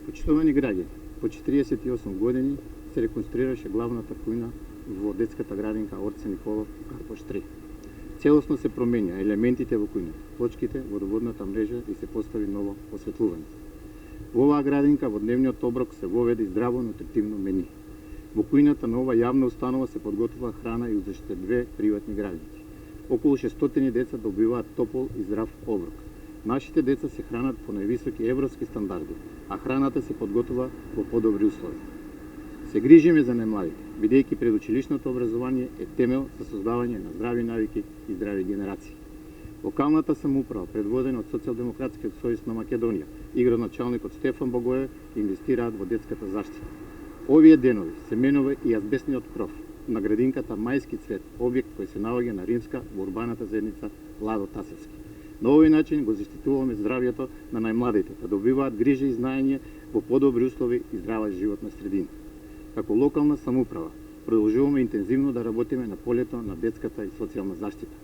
Почитувани граѓани, по 48 години се реконструираше главната кујна во детската градинка Орце Николов и Карпош 3. Целосно се променја елементите во кујната, точките, водоводната мрежа и се постави ново осветлување. Во оваа градинка во дневниот оброк се воведе здраво нутритивно мени. Во кујната на ова јавна установа се подготвува храна и уште 2 приватни градинки. Околу 600 деца добиваат топол и здрав оброк. Нашите деца се хранат по највисоки европски стандарди, а храната се подготвува во подобри услови. Се грижиме за најмладите, бидејќи предучилишното образование е темел за создавање на здрави навики и здрави генерации. Локалната самоуправа, предводена од Социјалдемократскиот сојуз на Македонија и градоначалникот Стефан Богоев, инвестираат во детската заштита. Овие денови се менува и азбестниот кров на градинката Мајски цвет, објект кој се наоѓа на Римска во урбаната заедница Ладо Тасевски. На овој начин го заштитуваме здравјето на најмладите, да добиваат грижа и знаење во подобри услови и здрава животна средина. Како локална самоуправа, продолжуваме интензивно да работиме на полето на детската и социјална заштита.